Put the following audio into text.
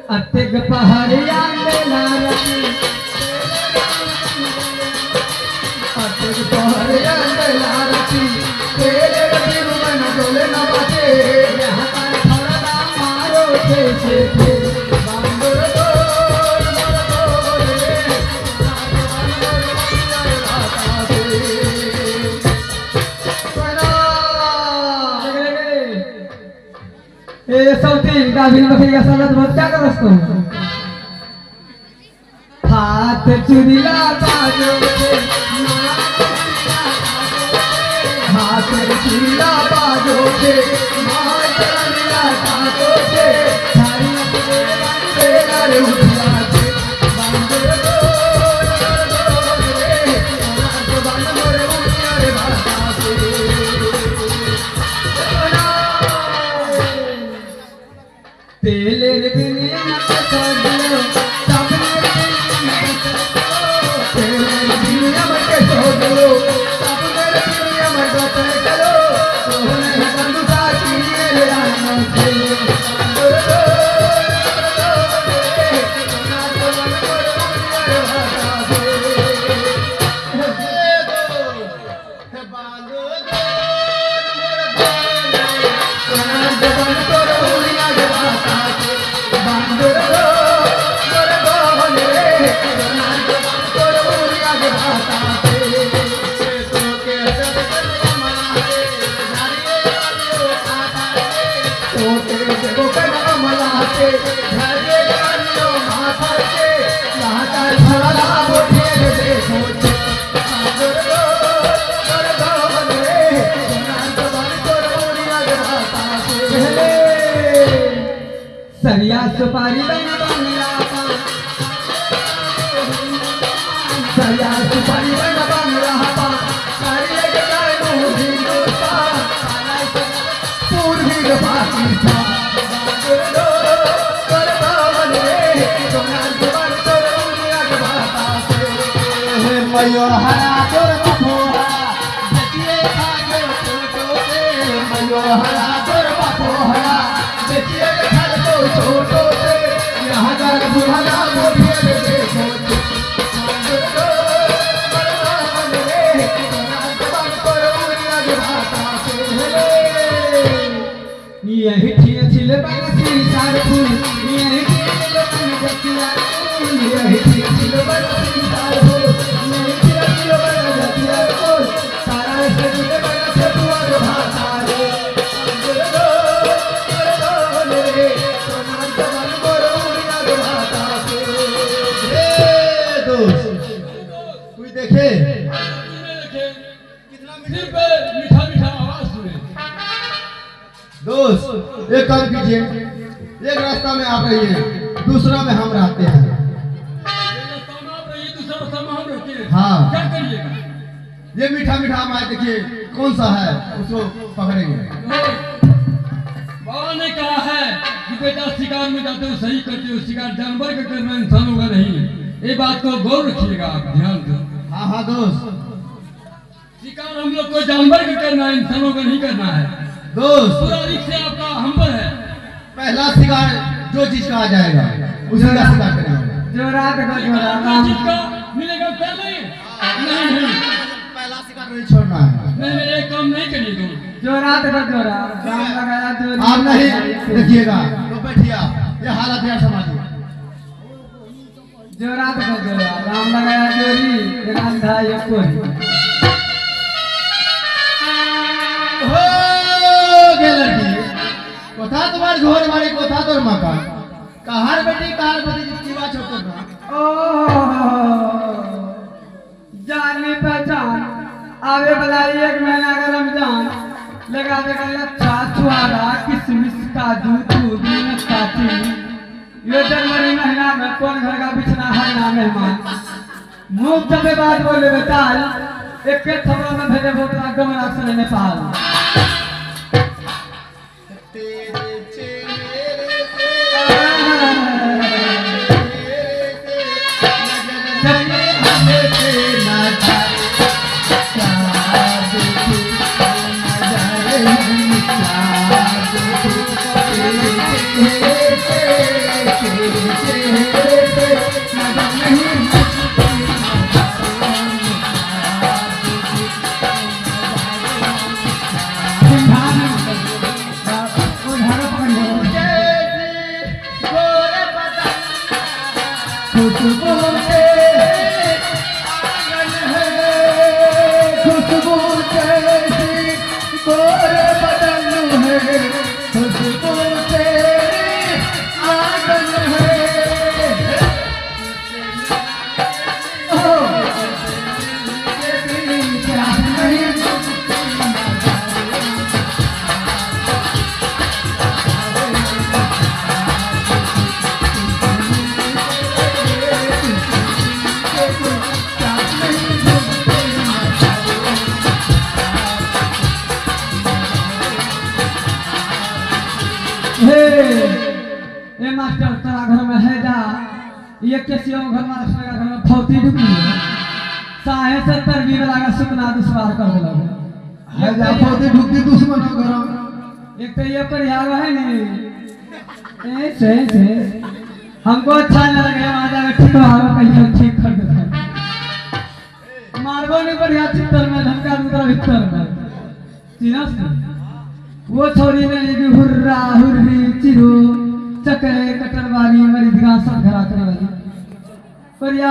अतिग पहाड़िया मेला रखी अतिग पहाड़िया मेला रखी तेरे रखी मन डोले न बचे यहाँ पर थोड़ा मारो छे बांदर ये सौती गाभिन बकरी का साथ बहुत क्या कर उसको हाथ चुरिया बाजो हाथ चुरिया बाजो के मार चुरिया बाजो के थारी तेरा रे उठा के बांदर तेले दुनिया में छोड़ो सबने तेले दुनिया में छोड़ो सबने दुनिया में डोटे करो तूने बंधु साथी मेरे आना से सरिया सुपारी बना बंगला सरिया सुपारी बना बंगला सारी के कानू हिंदुस्तान पूर्वी का पाकिस्तान मयूर हरा तोर बपोहा बेटिए खाजो छोटो से मयूर हरा तोर बपोहा बेटिए खाजो छोटो से यहाँ जाकर बुढ़ा मोटिए दे सोच यही ठिए छिले बरसी सार फूल यही ठिए छिले बरसी यही ठिए छिले बरसी सार फूल यही ठिए छिले बरसी सार फूल सारा से छिले बरसी दुआर भाता रे रे सोना जवान गोरो उड़िया भाता ए दोस्त कोई देखे कितना मीठा मीठा मीठा आवाज सुने दोस्त एक काम कीजिए एक रास्ता में आप रहिए दूसरा में हम रहते हैं हाँ क्या करिएगा ये मीठा मीठा आम है देखिए कौन सा है उसको पकड़ेंगे बाबा ने कहा है कि बेटा शिकार में जाते हो सही करते हो शिकार जानवर का करना इंसानों का नहीं ये बात को गौर रखिएगा आप ध्यान दो हाँ हाँ दोस्त शिकार हम लोग को जानवर का करना है इंसानों का नहीं करना है दोस्त पूरा रिक्स से आपका हम पर है पहला शिकार जो चीज का आ जाएगा उसी का शिकार करेंगे जो रात का जो आपका चीज का मिलेगा पहले नहीं पहला शिकार नहीं छोड़ना है नहीं एक काम नहीं करिए तुम जो रात का जो राम लगाया जो आप नहीं देखिएगा तो बैठिए आप ये हालत है समाज जो रात का जो राम लगाया जोरी रांधा ये कोई हो गे लड़की कोथा तुम्हार घर मारे कोथा तोर मकान कहार बेटी कहार बेटी जीवा छोड़ ना जानी पहचान आवे वाला एक महीना का रमजान लगावे का लच्छा छुआरा किशमिश काजू दूध काटी ये जनवरी महीना में कौन घर का बिछना है ना मेहमान मुंह जब बात बोले बेटाल एक के थबड़ा में भेजे बोतला गमला से नेपाल तेरे चेहरे से खुशबू के आंगन है, खुशबू कैसी गोरे बदन है, खुशबू के आंगन है। ए मास्टर तेरा घर में है जा ये कैसी हो घर में रखने का घर में फौती ढुकी है साहे से तरबी वाला का सुपना दुश्वार कर देला है जा फौती ढुकी दुश्मन हो गरम। एक तो ये परिहार है नहीं ऐसे हमको अच्छा नहीं लगे वहां जाकर ठीक हारो कहिए ठीक कर देते मारबो नहीं बढ़िया चित्तर में धमका दूसरा भीतर में चिन्ह वो छोरी ने ये हुर्रा हुर्री चिरो चकरे कटरवाली मरी दिगा सब घरा करवाली पर या